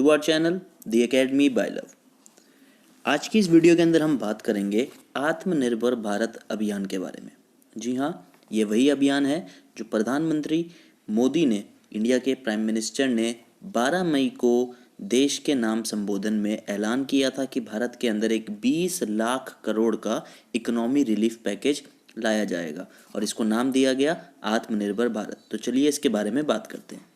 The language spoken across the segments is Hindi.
To our channel the academy by love. आज की इस वीडियो के अंदर हम बात करेंगे आत्मनिर्भर भारत अभियान के बारे में। जी हाँ, ये वही अभियान है जो प्रधानमंत्री मोदी ने, इंडिया के प्राइम मिनिस्टर ने 12 मई को देश के नाम संबोधन में ऐलान किया था कि भारत के अंदर एक 20 लाख करोड़ का इकोनॉमी रिलीफ पैकेज लाया जाएगा और इसको नाम दिया गया आत्मनिर्भर भारत। तो चलिए इसके बारे में बात करते हैं।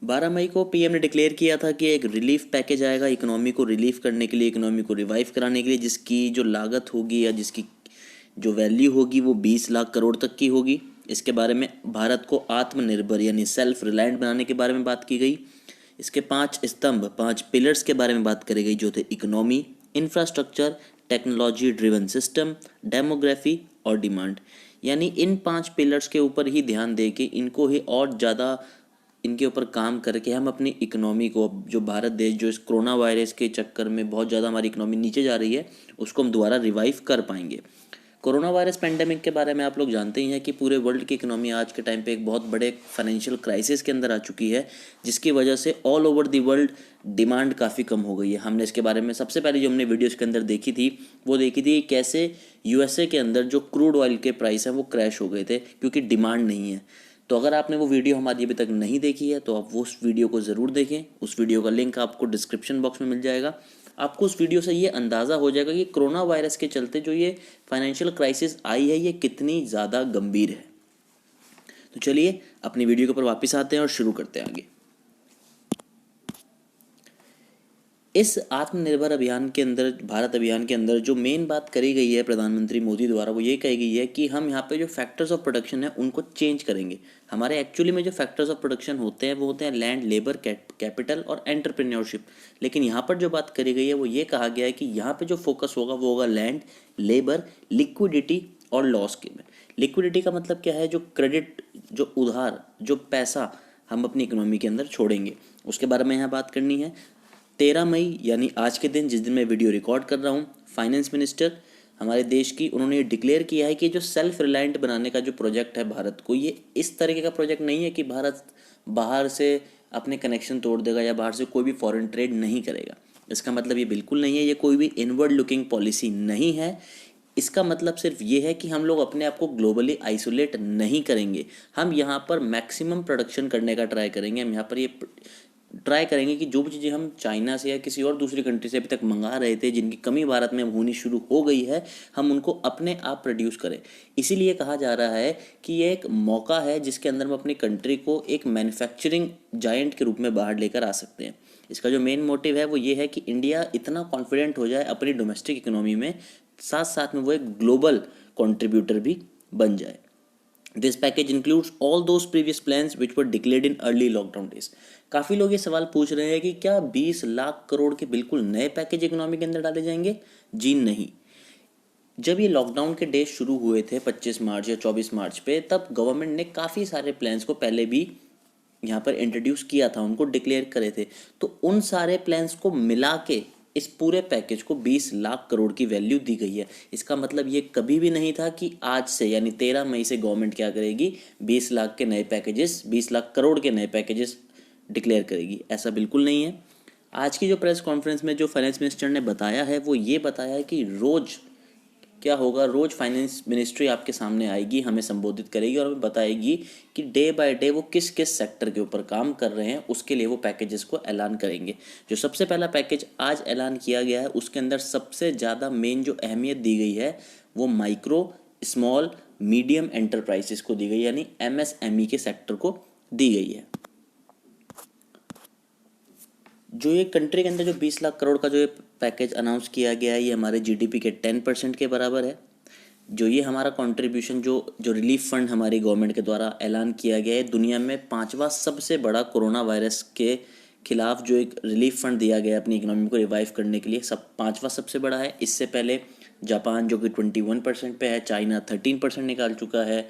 12 मई को पीएम ने डिक्लेयर किया था कि एक रिलीफ पैकेज आएगा इकोनॉमी को रिलीफ करने के लिए, इकोनॉमी को रिवाइव कराने के लिए, जिसकी जो लागत होगी या जिसकी जो वैल्यू होगी वो 20 लाख करोड़ तक की होगी। इसके बारे में भारत को आत्मनिर्भर यानी सेल्फ रिलायंट बनाने के बारे में बात की गई। इसके 5 स्तंभ, 5 पिलर्स के बारे में बात करी गई जो थे economy, infrastructure, technology driven system, demography और डिमांड। यानी इन 5 पिलर्स के ऊपर ही ध्यान दे के इनको ही और ज़्यादा इनके ऊपर काम करके हम अपनी इकोनॉमी को, जो भारत देश जो इस कोरोना वायरस के चक्कर में बहुत ज़्यादा हमारी इकोनॉमी नीचे जा रही है, उसको हम दोबारा रिवाइव कर पाएंगे। कोरोना वायरस पेंडेमिक के बारे में आप लोग जानते ही हैं कि पूरे वर्ल्ड की इकोनॉमी आज के टाइम पे एक बहुत बड़े फाइनेंशियल क्राइसिस के अंदर आ चुकी है, जिसकी वजह से all over the world demand काफ़ी कम हो गई है। हमने इसके बारे में सबसे पहले जो हमने वीडियोज़ के अंदर देखी थी वो देखी थी कैसे यूएसए के अंदर जो क्रूड ऑयल के प्राइस हैं वो क्रैश हो गए थे क्योंकि डिमांड नहीं है। तो अगर आपने वो वीडियो हमारी अभी तक नहीं देखी है तो आप वो उस वीडियो को ज़रूर देखें। उस वीडियो का लिंक आपको डिस्क्रिप्शन बॉक्स में मिल जाएगा। आपको उस वीडियो से ये अंदाज़ा हो जाएगा कि कोरोना वायरस के चलते जो ये फाइनेंशियल क्राइसिस आई है ये कितनी ज़्यादा गंभीर है। तो चलिए अपनी वीडियो के ऊपर वापस आते हैं और शुरू करते हैं आगे। इस आत्मनिर्भर अभियान के अंदर, भारत अभियान के अंदर जो मेन बात करी गई है प्रधानमंत्री मोदी द्वारा, वो ये कही गई है कि हम यहाँ पे जो फैक्टर्स ऑफ प्रोडक्शन है उनको चेंज करेंगे। हमारे एक्चुअली में जो फैक्टर्स ऑफ प्रोडक्शन होते हैं वो होते हैं लैंड, लेबर, कैपिटल और एंटरप्रेन्योरशिप। लेकिन यहाँ पर जो बात करी गई है वो ये कहा गया है कि यहाँ पर जो फोकस होगा वो होगा लैंड, लेबर, लिक्विडिटी और लॉस के में। लिक्विडिटी का मतलब क्या है? जो क्रेडिट, जो उधार, जो पैसा हम अपनी इकोनॉमी के अंदर छोड़ेंगे, उसके बारे में यहाँ बात करनी है। 13 मई यानी आज के दिन, जिस दिन मैं वीडियो रिकॉर्ड कर रहा हूँ, फाइनेंस मिनिस्टर हमारे देश की, उन्होंने ये डिक्लेयर किया है कि जो सेल्फ रिलायंट बनाने का जो प्रोजेक्ट है भारत को, ये इस तरीके का प्रोजेक्ट नहीं है कि भारत बाहर से अपने कनेक्शन तोड़ देगा या बाहर से कोई भी फॉरेन ट्रेड नहीं करेगा। इसका मतलब ये बिल्कुल नहीं है। ये कोई भी इनवर्ड लुकिंग पॉलिसी नहीं है। इसका मतलब सिर्फ ये है कि हम लोग अपने आप को ग्लोबली आइसोलेट नहीं करेंगे। हम यहाँ पर मैक्सिमम प्रोडक्शन करने का ट्राई करेंगे। हम यहाँ पर ये ट्राई करेंगे कि जो भी चीज़ें हम चाइना से या किसी और दूसरी कंट्री से अभी तक मंगा रहे थे, जिनकी कमी भारत में होनी शुरू हो गई है, हम उनको अपने आप प्रोड्यूस करें। इसीलिए कहा जा रहा है कि ये एक मौका है जिसके अंदर हम अपनी कंट्री को एक मैन्युफैक्चरिंग जायंट के रूप में बाहर लेकर आ सकते हैं। इसका जो मेन मोटिव है वो ये है कि इंडिया इतना कॉन्फिडेंट हो जाए अपनी डोमेस्टिक इकोनॉमी में, साथ साथ में वो एक ग्लोबल कॉन्ट्रीब्यूटर भी बन जाए। This package includes all those previous plans which were declared in early lockdown days. काफ़ी लोग ये सवाल पूछ रहे हैं कि क्या 20 लाख करोड़ के बिल्कुल नए पैकेज इकोनॉमी के अंदर डाले जाएंगे? जी नहीं। जब ये लॉकडाउन के डेज शुरू हुए थे 25 मार्च या 24 मार्च पे, तब गवर्नमेंट ने काफ़ी सारे प्लान्स को पहले भी यहाँ पर इंट्रोड्यूस किया था, उनको डिक्लेयर करे थे। तो उन सारे प्लान्स को मिला के इस पूरे पैकेज को 20 लाख करोड़ की वैल्यू दी गई है। इसका मतलब ये कभी भी नहीं था कि आज से यानी 13 मई से गवर्नमेंट क्या करेगी, 20 लाख के नए पैकेजेस, 20 लाख करोड़ के नए पैकेजेस डिक्लेयर करेगी। ऐसा बिल्कुल नहीं है। आज की जो प्रेस कॉन्फ्रेंस में जो फाइनेंस मिनिस्टर ने बताया है वो ये बताया है कि रोज़ क्या होगा, रोज़ फाइनेंस मिनिस्ट्री आपके सामने आएगी, हमें संबोधित करेगी और हमें बताएगी कि डे बाय डे वो किस किस सेक्टर के ऊपर काम कर रहे हैं। उसके लिए वो पैकेजेस को ऐलान करेंगे। जो सबसे पहला पैकेज आज ऐलान किया गया है उसके अंदर सबसे ज़्यादा मेन जो अहमियत दी गई है वो माइक्रो, स्मॉल, मीडियम एंटरप्राइजेस को दी गई, यानी MSME के सेक्टर को दी गई है। जो ये कंट्री के अंदर जो 20 लाख करोड़ का जो ये पैकेज अनाउंस किया गया है, ये हमारे GDP के 10% के बराबर है। जो ये हमारा कंट्रीब्यूशन, जो रिलीफ फंड हमारी गवर्नमेंट के द्वारा ऐलान किया गया है, दुनिया में 5वां सबसे बड़ा कोरोना वायरस के खिलाफ जो एक रिलीफ फंड दिया गया है अपनी इकोनॉमी को रिवाइव करने के लिए, 5वां सबसे बड़ा है। इससे पहले जापान जो कि 21% पे है, चाइना 13% निकाल चुका है,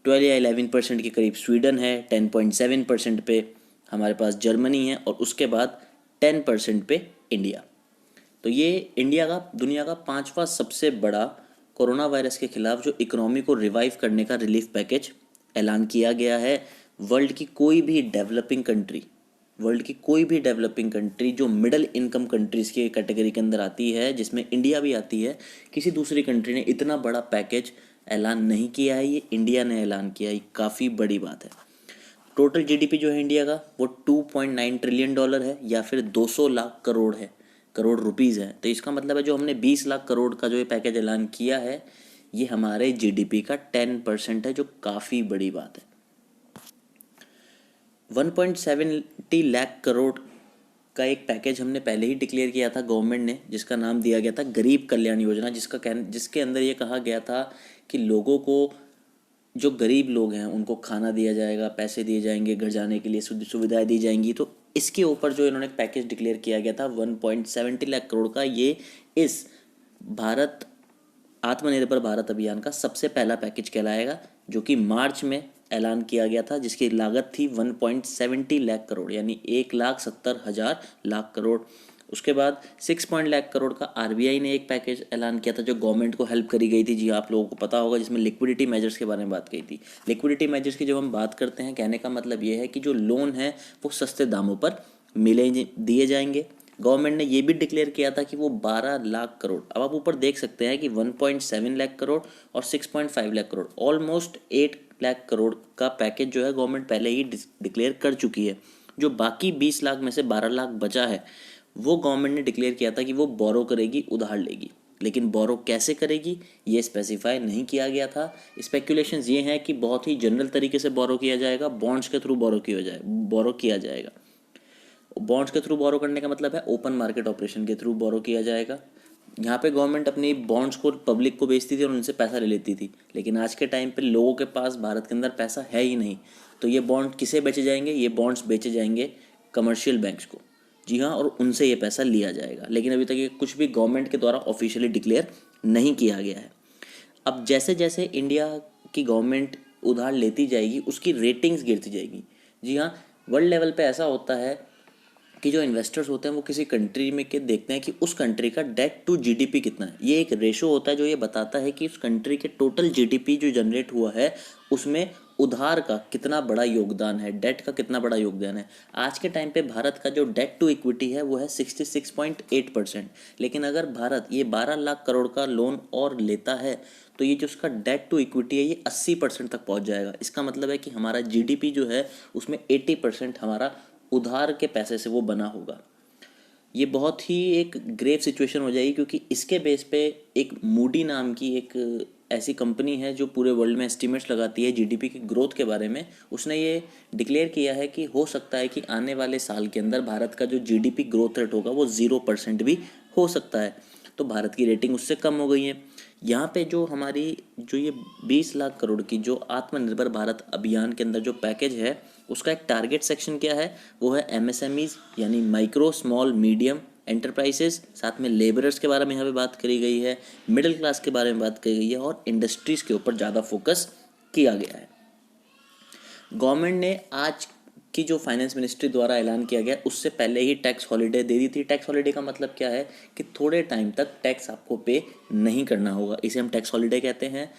12 या 11% के करीब स्वीडन है, 10.7% पे हमारे पास जर्मनी है और उसके बाद 10% पे इंडिया। तो ये इंडिया का दुनिया का 5वां सबसे बड़ा कोरोना वायरस के खिलाफ जो इकोनॉमी को रिवाइव करने का रिलीफ पैकेज ऐलान किया गया है। वर्ल्ड की कोई भी डेवलपिंग कंट्री वर्ल्ड की कोई भी डेवलपिंग कंट्री जो मिडिल इनकम कंट्रीज़ के कैटेगरी के अंदर आती है, जिसमें इंडिया भी आती है, किसी दूसरी कंट्री ने इतना बड़ा पैकेज ऐलान नहीं किया है। ये इंडिया ने ऐलान किया है, काफ़ी बड़ी बात है। टोटल जीडीपी जो है इंडिया का वो 2.9 ट्रिलियन डॉलर है, या फिर 200 लाख करोड़ है, करोड़ रुपीज़ है। तो इसका मतलब है जो हमने 20 लाख करोड़ का जो ये पैकेज ऐलान किया है, ये हमारे जीडीपी का 10% है, जो काफ़ी बड़ी बात है। 1.70 लाख करोड़ का एक पैकेज हमने पहले ही डिक्लेयर किया था गवर्नमेंट ने, जिसका नाम दिया गया था गरीब कल्याण योजना, जिसके अंदर ये कहा गया था कि लोगों को, जो गरीब लोग हैं उनको खाना दिया जाएगा, पैसे दिए जाएंगे, घर जाने के लिए सुविधाएं दी जाएंगी। तो इसके ऊपर जो इन्होंने पैकेज डिक्लेयर किया गया था 1.70 लाख करोड़ का, ये इस भारत आत्मनिर्भर भारत अभियान का सबसे पहला पैकेज कहलाएगा, जो कि मार्च में ऐलान किया गया था, जिसकी लागत थी 1.70 लाख करोड़, यानी 1,70,000 लाख करोड़। उसके बाद 6 लाख करोड़ का आरबीआई ने एक पैकेज ऐलान किया था, जो गवर्नमेंट को हेल्प करी गई थी, जी आप लोगों को पता होगा, जिसमें लिक्विडिटी मेजर्स के बारे में बात की थी। लिक्विडिटी मेजर्स की जब हम बात करते हैं, कहने का मतलब ये है कि जो लोन है वो सस्ते दामों पर दिए जाएंगे। गवर्नमेंट ने ये भी डिक्लेयर किया था कि वो 12 लाख करोड़, अब आप ऊपर देख सकते हैं कि 1.7 लाख करोड़ और 6.5 लाख करोड़, ऑलमोस्ट 8 लाख करोड़ का पैकेज जो है गवर्नमेंट पहले ही डिक्लेयर कर चुकी है। जो बाकी 20 लाख में से 12 लाख बचा है, वो गवर्नमेंट ने डिक्लेयर किया था कि वो बोरो करेगी, उधार लेगी, लेकिन बोरो कैसे करेगी ये स्पेसिफाई नहीं किया गया था। स्पेकुलेशंस ये हैं कि बहुत ही जनरल तरीके से बोरो किया जाएगा, बॉन्ड्स के थ्रू बोरो किया जाएगा। बॉन्ड्स के थ्रू बोरो करने का मतलब है ओपन मार्केट ऑपरेशन के थ्रू बोरो किया जाएगा। यहाँ पे गवर्नमेंट अपनी बॉन्ड्स को पब्लिक को बेचती थी और उनसे पैसा ले लेती थी, लेकिन आज के टाइम पे लोगों के पास भारत के अंदर पैसा है ही नहीं। तो ये बॉन्ड किसे बेचे जाएंगे? ये बॉन्ड्स बेचे जाएंगे कमर्शियल बैंक्स को, जी हाँ, और उनसे ये पैसा लिया जाएगा। लेकिन अभी तक ये कुछ भी गवर्नमेंट के द्वारा ऑफिशियली डिक्लेयर नहीं किया गया है। अब जैसे जैसे इंडिया की गवर्नमेंट उधार लेती जाएगी, उसकी रेटिंग्स गिरती जाएगी। जी हाँ, वर्ल्ड लेवल पे ऐसा होता है कि जो इन्वेस्टर्स होते हैं वो किसी कंट्री में के देखते हैं कि उस कंट्री का डेट टू जीडीपी कितना है। ये एक रेशो होता है जो ये बताता है कि उस कंट्री के टोटल जीडीपी जो जनरेट हुआ है, उसमें उधार का कितना बड़ा योगदान है, डेट का कितना बड़ा योगदान है। आज के टाइम पे भारत का जो डेट टू इक्विटी है वो है 66.8%। लेकिन अगर भारत ये 12 लाख करोड़ का लोन और लेता है, तो ये जो उसका डेट टू इक्विटी है ये 80% तक पहुंच जाएगा। इसका मतलब है कि हमारा जीडीपी जो है उसमें 80% हमारा उधार के पैसे से वो बना होगा। ये बहुत ही एक ग्रेव सिचुएशन हो जाएगी, क्योंकि इसके बेस पे एक मूडी नाम की एक ऐसी कंपनी है जो पूरे वर्ल्ड में एस्टिमेट्स लगाती है जीडीपी की ग्रोथ के बारे में। उसने ये डिक्लेयर किया है कि हो सकता है कि आने वाले साल के अंदर भारत का जो जीडीपी ग्रोथ रेट होगा वो 0% भी हो सकता है। तो भारत की रेटिंग उससे कम हो गई है। यहाँ पे जो हमारी जो ये 20 लाख करोड़ की जो आत्मनिर्भर भारत अभियान के अंदर जो पैकेज है, उसका एक टारगेट सेक्शन क्या है? वो है एमएसएमईज, यानी माइक्रो स्मॉल मीडियम एंटरप्राइजेस। साथ में लेबरर्स के बारे में यहाँ पे बात करी गई है, मिडिल क्लास के बारे में बात करी गई है, और इंडस्ट्रीज के ऊपर ज़्यादा फोकस किया गया है। गवर्नमेंट ने आज की जो फाइनेंस मिनिस्ट्री द्वारा ऐलान किया गया, उससे पहले ही टैक्स हॉलीडे दे दी थी। टैक्स हॉलीडे का मतलब क्या है कि थोड़े टाइम तक टैक्स आपको पे नहीं करना होगा, इसे हम टैक्स हॉलीडे कहते हैं।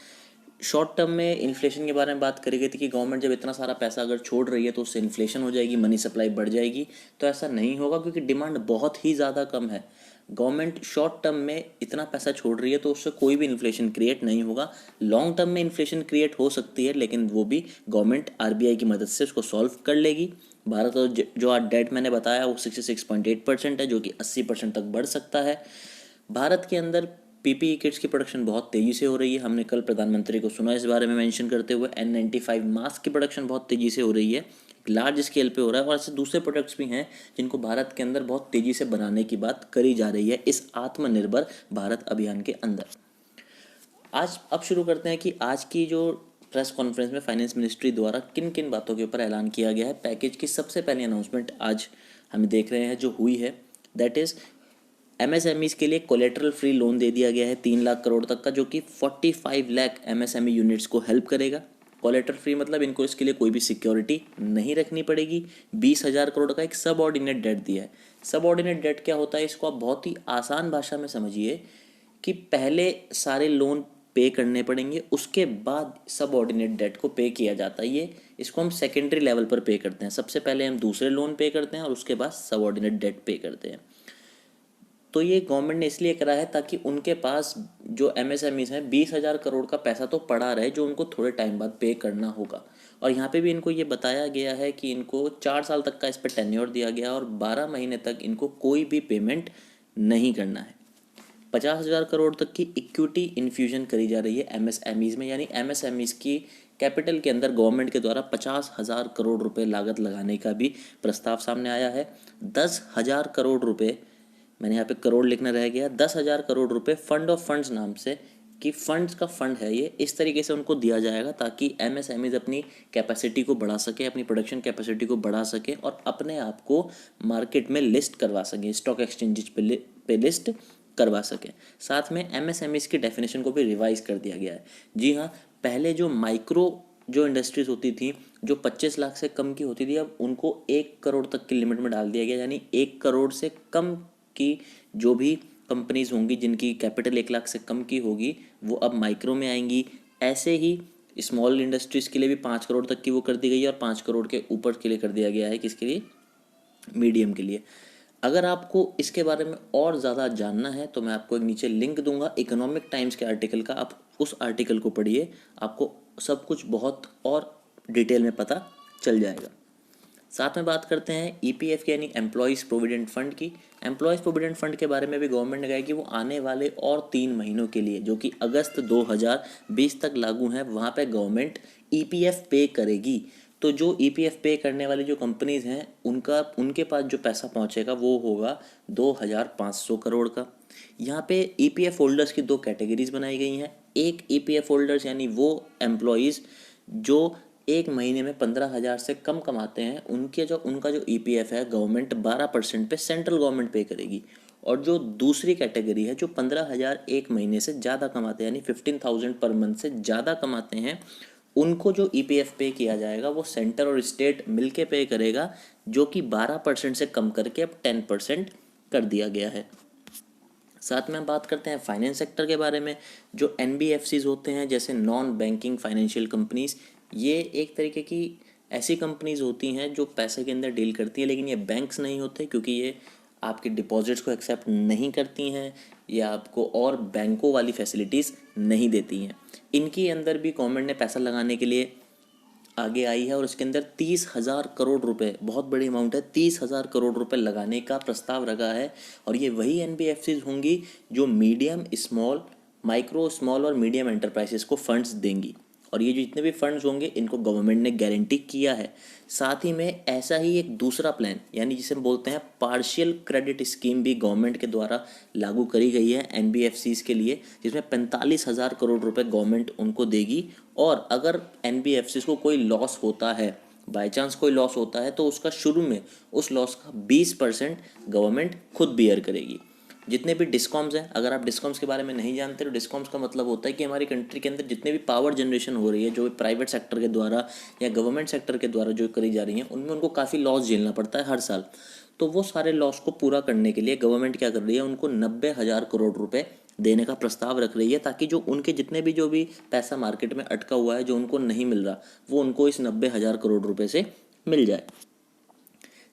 शॉर्ट टर्म में इन्फ्लेशन के बारे में बात करी गई थी कि गवर्नमेंट जब इतना सारा पैसा अगर छोड़ रही है तो उससे इन्फ्लेशन हो जाएगी, मनी सप्लाई बढ़ जाएगी। तो ऐसा नहीं होगा, क्योंकि डिमांड बहुत ही ज़्यादा कम है। गवर्नमेंट शॉर्ट टर्म में इतना पैसा छोड़ रही है तो उससे कोई भी इन्फ्लेशन क्रिएट नहीं होगा। लॉन्ग टर्म में इन्फ्लेशन क्रिएट हो सकती है, लेकिन वो भी गवर्नमेंट आरबीआई की मदद से उसको सॉल्व कर लेगी। भारत का जो आज डेट मैंने बताया वो 66.8% है, जो कि 80% तक बढ़ सकता है। भारत के अंदर पीपीई किट्स की प्रोडक्शन बहुत तेज़ी से हो रही है। हमने कल प्रधानमंत्री को सुना इस बारे में मेंशन करते हुए। N95 मास्क की प्रोडक्शन बहुत तेज़ी से हो रही है, लार्ज स्केल पे हो रहा है, और ऐसे दूसरे प्रोडक्ट्स भी हैं जिनको भारत के अंदर बहुत तेज़ी से बनाने की बात करी जा रही है इस आत्मनिर्भर भारत अभियान के अंदर। आज अब शुरू करते हैं कि आज की जो प्रेस कॉन्फ्रेंस में फाइनेंस मिनिस्ट्री द्वारा किन किन बातों के ऊपर ऐलान किया गया है। पैकेज की सबसे पहली अनाउंसमेंट आज हम देख रहे हैं जो हुई है, दैट इज़ एमएसएमईज के लिए कोलेटरल फ्री लोन दे दिया गया है 3 लाख करोड़ तक का, जो कि 45 लाख एमएसएमई यूनिट्स को हेल्प करेगा। कोलेटरल फ्री मतलब इनको इसके लिए कोई भी सिक्योरिटी नहीं रखनी पड़ेगी। 20,000 करोड़ का एक सब ऑर्डिनेट डेट दिया है। सब ऑर्डिनेट डेट क्या होता है, इसको आप बहुत ही आसान भाषा में समझिए कि पहले सारे लोन पे करने पड़ेंगे, उसके बाद सबऑर्डिनेट डेट को पे किया जाता है। ये इसको हम सेकेंडरी लेवल पर पे करते हैं। सबसे पहले हम दूसरे लोन पे करते हैं और उसके बाद सबऑर्डिनेट डेट पे करते हैं। तो ये गवर्नमेंट ने इसलिए करा है ताकि उनके पास जो एमएसएमईज हैं 20,000 करोड़ का पैसा तो पड़ा रहे, जो उनको थोड़े टाइम बाद पे करना होगा। और यहाँ पे भी इनको ये बताया गया है कि इनको 4 साल तक का इस पर टेन्योर दिया गया और 12 महीने तक इनको कोई भी पेमेंट नहीं करना है। 50,000 करोड़ तक की इक्विटी इन्फ्यूजन करी जा रही है एमएसएमईज में, यानी एमएसएमईज की कैपिटल के अंदर गवर्नमेंट के द्वारा 50,000 करोड़ रुपए लागत लगाने का भी प्रस्ताव सामने आया है। 10,000 करोड़ रुपए, मैंने यहाँ पे करोड़ लिखना रह गया, 10,000 करोड़ रुपए फंड ऑफ फंड्स नाम से, कि फंड्स का फंड है ये, इस तरीके से उनको दिया जाएगा ताकि एमएसएमईज अपनी कैपेसिटी को बढ़ा सके, अपनी प्रोडक्शन कैपेसिटी को बढ़ा सके और अपने आप को मार्केट में लिस्ट करवा सकें, स्टॉक एक्सचेंजेस पे लिस्ट करवा सकें। साथ में एमएसएमईज की डेफिनेशन को भी रिवाइज कर दिया गया है। जी हाँ, पहले जो माइक्रो जो इंडस्ट्रीज होती थी, जो 25 लाख से कम की होती थी, अब उनको 1 करोड़ तक की लिमिट में डाल दिया गया, यानी 1 करोड़ से कम की जो भी कंपनीज होंगी जिनकी कैपिटल 1 लाख से कम की होगी वो अब माइक्रो में आएंगी। ऐसे ही स्मॉल इंडस्ट्रीज़ के लिए भी 5 करोड़ तक की वो कर दी गई है और 5 करोड़ के ऊपर के लिए कर दिया गया है, किसके लिए, मीडियम के लिए। अगर आपको इसके बारे में और ज़्यादा जानना है तो मैं आपको एक नीचे लिंक दूंगा इकोनॉमिक टाइम्स के आर्टिकल का, आप उस आर्टिकल को पढ़िए, आपको सब कुछ बहुत और डिटेल में पता चल जाएगा। साथ में बात करते हैं ईपीएफ की, यानी एम्प्लॉयज़ प्रोविडेंट फंड की। एम्प्लॉयज़ प्रोविडेंट फंड के बारे में भी गवर्नमेंट ने कहा है कि वो आने वाले और 3 महीनों के लिए, जो कि अगस्त 2020 तक लागू हैं, वहाँ पे गवर्नमेंट ईपीएफ पे करेगी। तो जो ईपीएफ पे करने वाली जो कंपनीज़ हैं उनके पास जो पैसा पहुँचेगा वो होगा 2,500 करोड़ का। यहाँ पे ईपीएफ होल्डर्स की 2 कैटेगरीज बनाई गई हैं। एक ईपीएफ होल्डर्स यानी वो एम्प्लॉयज़ जो एक महीने में 15,000 से कम कमाते हैं, उनका जो ईपीएफ है गवर्नमेंट 12% पे सेंट्रल गवर्नमेंट पे करेगी। और जो दूसरी कैटेगरी है जो 15,000 एक महीने से ज़्यादा कमाते हैं, यानी 15,000 पर मंथ से ज़्यादा कमाते हैं, उनको जो ईपीएफ पे किया जाएगा वो सेंटर और स्टेट मिलके पे करेगा, जो कि 12% से कम करके अब 10% कर दिया गया है। साथ में हम बात करते हैं फाइनेंस सेक्टर के बारे में। जो एनबीएफसीज होते हैं, जैसे नॉन बैंकिंग फाइनेंशियल कंपनीज, ये एक तरीके की ऐसी कंपनीज होती हैं जो पैसे के अंदर डील करती है, लेकिन ये बैंक्स नहीं होते क्योंकि ये आपके डिपॉजिट्स को एक्सेप्ट नहीं करती हैं या आपको और बैंकों वाली फैसिलिटीज़ नहीं देती हैं। इनके अंदर भी गवर्नमेंट ने पैसा लगाने के लिए आगे आई है और इसके अंदर 30,000 करोड़ रुपए, बहुत बड़ी अमाउंट है, 30,000 करोड़ रुपए लगाने का प्रस्ताव रखा है। और ये वही एनबीएफसीज होंगी जो मीडियम स्मॉल, माइक्रो स्मॉल और मीडियम एंटरप्राइजेस को फंड्स देंगी। और ये जो जितने भी फंड्स होंगे इनको गवर्नमेंट ने गारंटी किया है। साथ ही में ऐसा ही एक दूसरा प्लान, यानी जिसे हम बोलते हैं पार्शियल क्रेडिट स्कीम, भी गवर्नमेंट के द्वारा लागू करी गई है एनबीएफसीज के लिए, जिसमें 45,000 करोड़ रुपए गवर्नमेंट उनको देगी। और अगर एनबीएफसीज को कोई लॉस होता है, बाई चांस कोई लॉस होता है, तो उसका शुरू में उस लॉस का 20% गवर्नमेंट खुद बियर करेगी। जितने भी डिस्कॉम्स हैं, अगर आप डिस्कॉम्स के बारे में नहीं जानते तो डिस्कॉम्स का मतलब होता है कि हमारी कंट्री के अंदर जितने भी पावर जनरेशन हो रही है, जो प्राइवेट सेक्टर के द्वारा या गवर्नमेंट सेक्टर के द्वारा जो करी जा रही हैं, उनमें उनको काफ़ी लॉस झेलना पड़ता है हर साल। तो वो सारे लॉस को पूरा करने के लिए गवर्नमेंट क्या कर रही है, उनको 90,000 करोड़ रुपए देने का प्रस्ताव रख रही है, ताकि जो उनके जितने भी जो भी पैसा मार्केट में अटका हुआ है, जो उनको नहीं मिल रहा, वो उनको इस 90,000 करोड़ रुपए से मिल जाए।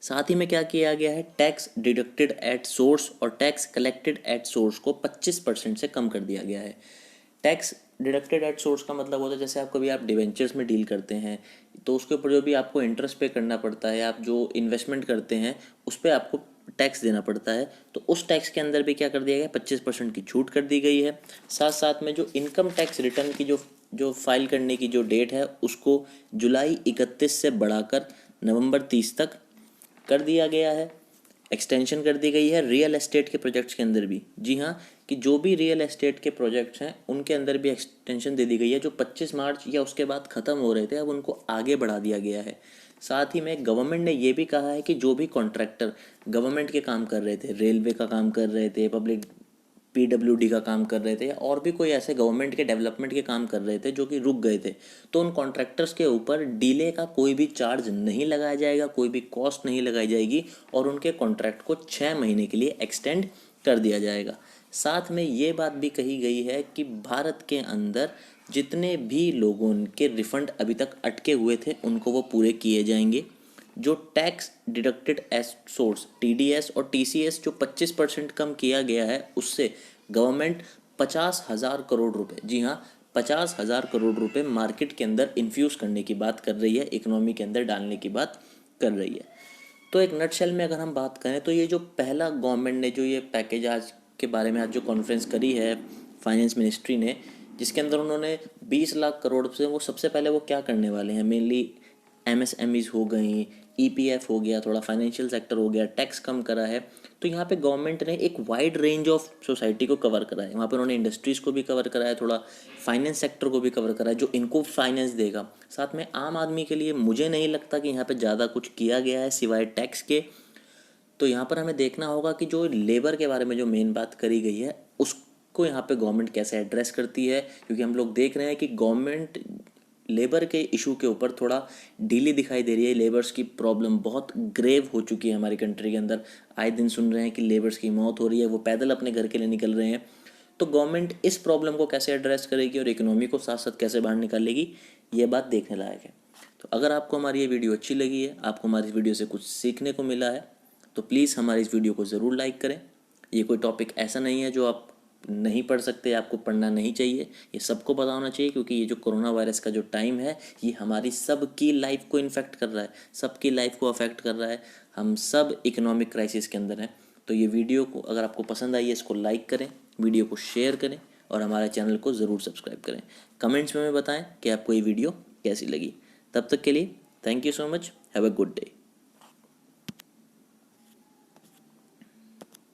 साथ ही में क्या किया गया है, टैक्स डिडक्टेड एट सोर्स और टैक्स कलेक्टेड एट सोर्स को 25% से कम कर दिया गया है। टैक्स डिडक्टेड एट सोर्स का मतलब होता है, जैसे आप कभी आप डिवेंचर्स में डील करते हैं तो उसके ऊपर जो भी आपको इंटरेस्ट पे करना पड़ता है, आप जो इन्वेस्टमेंट करते हैं उस पर आपको टैक्स देना पड़ता है, तो उस टैक्स के अंदर भी क्या कर दिया गया, 25% की छूट कर दी गई है। साथ साथ में जो इनकम टैक्स रिटर्न की जो फाइल करने की जो डेट है, उसको जुलाई 31 से बढ़ाकर नवंबर 30 तक कर दिया गया है, एक्सटेंशन कर दी गई है। रियल एस्टेट के प्रोजेक्ट्स के अंदर भी, जी हाँ, कि जो भी रियल एस्टेट के प्रोजेक्ट्स हैं उनके अंदर भी एक्सटेंशन दे दी गई है। जो 25 मार्च या उसके बाद ख़त्म हो रहे थे, अब उनको आगे बढ़ा दिया गया है। साथ ही में गवर्नमेंट ने ये भी कहा है कि जो भी कॉन्ट्रैक्टर गवर्नमेंट के काम कर रहे थे, रेलवे का काम कर रहे थे, पब्लिक पीडब्ल्यूडी का काम कर रहे थे, और भी कोई ऐसे गवर्नमेंट के डेवलपमेंट के काम कर रहे थे जो कि रुक गए थे, तो उन कॉन्ट्रैक्टर्स के ऊपर डिले का कोई भी चार्ज नहीं लगाया जाएगा, कोई भी कॉस्ट नहीं लगाई जाएगी और उनके कॉन्ट्रैक्ट को 6 महीने के लिए एक्सटेंड कर दिया जाएगा। साथ में ये बात भी कही गई है कि भारत के अंदर जितने भी लोगों के रिफंड अभी तक अटके हुए थे उनको वो पूरे किए जाएंगे। जो tax deducted at source TDS और TCS जो 25% कम किया गया है, उससे गवर्नमेंट 50,000 करोड़ रुपए, जी हाँ 50,000 करोड़ रुपए मार्केट के अंदर इन्फ्यूज़ करने की बात कर रही है, इकोनॉमी के अंदर डालने की बात कर रही है। तो एक नटशेल में अगर हम बात करें तो ये जो पहला गवर्नमेंट ने जो ये पैकेज आज के बारे में आज जो कॉन्फ्रेंस करी है फाइनेंस मिनिस्ट्री ने, जिसके अंदर उन्होंने 20 लाख करोड़ से वो सबसे पहले वो क्या करने वाले हैं, मेनली MSMEs हो गई, EPF हो गया, थोड़ा फाइनेंशियल सेक्टर हो गया, टैक्स कम करा है। तो यहाँ पे गवर्नमेंट ने एक वाइड रेंज ऑफ सोसाइटी को कवर करा है। वहाँ पे उन्होंने इंडस्ट्रीज़ को भी कवर करा है, थोड़ा फाइनेंस सेक्टर को भी कवर करा है जो इनको फाइनेंस देगा। साथ में आम आदमी के लिए मुझे नहीं लगता कि यहाँ पे ज़्यादा कुछ किया गया है सिवाय टैक्स के। तो यहाँ पर हमें देखना होगा कि जो लेबर के बारे में जो मेन बात करी गई है उसको यहाँ पे गवर्नमेंट कैसे एड्रेस करती है, क्योंकि हम लोग देख रहे हैं कि गवर्नमेंट लेबर के इशू के ऊपर थोड़ा ढीली दिखाई दे रही है। लेबर्स की प्रॉब्लम बहुत ग्रेव हो चुकी है हमारी कंट्री के अंदर। आए दिन सुन रहे हैं कि लेबर्स की मौत हो रही है, वो पैदल अपने घर के लिए निकल रहे हैं। तो गवर्नमेंट इस प्रॉब्लम को कैसे एड्रेस करेगी और इकोनॉमी को साथ साथ कैसे बाहर निकालेगी, ये बात देखने लायक है। तो अगर आपको हमारी ये वीडियो अच्छी लगी है, आपको हमारी इस वीडियो से कुछ सीखने को मिला है, तो प्लीज़ हमारी इस वीडियो को ज़रूर लाइक करें। ये कोई टॉपिक ऐसा नहीं है जो आप नहीं पढ़ सकते, आपको पढ़ना नहीं चाहिए, ये सबको पता होना चाहिए, क्योंकि ये जो कोरोना वायरस का जो टाइम है ये हमारी सबकी लाइफ को इन्फेक्ट कर रहा है, सबकी लाइफ को अफेक्ट कर रहा है। हम सब इकोनॉमिक क्राइसिस के अंदर हैं। तो ये वीडियो को अगर आपको पसंद आई है, इसको लाइक करें, वीडियो को शेयर करें और हमारे चैनल को ज़रूर सब्सक्राइब करें। कमेंट्स में हमें बताएं कि आपको ये वीडियो कैसी लगी। तब तक के लिए thank you so much, have a good day.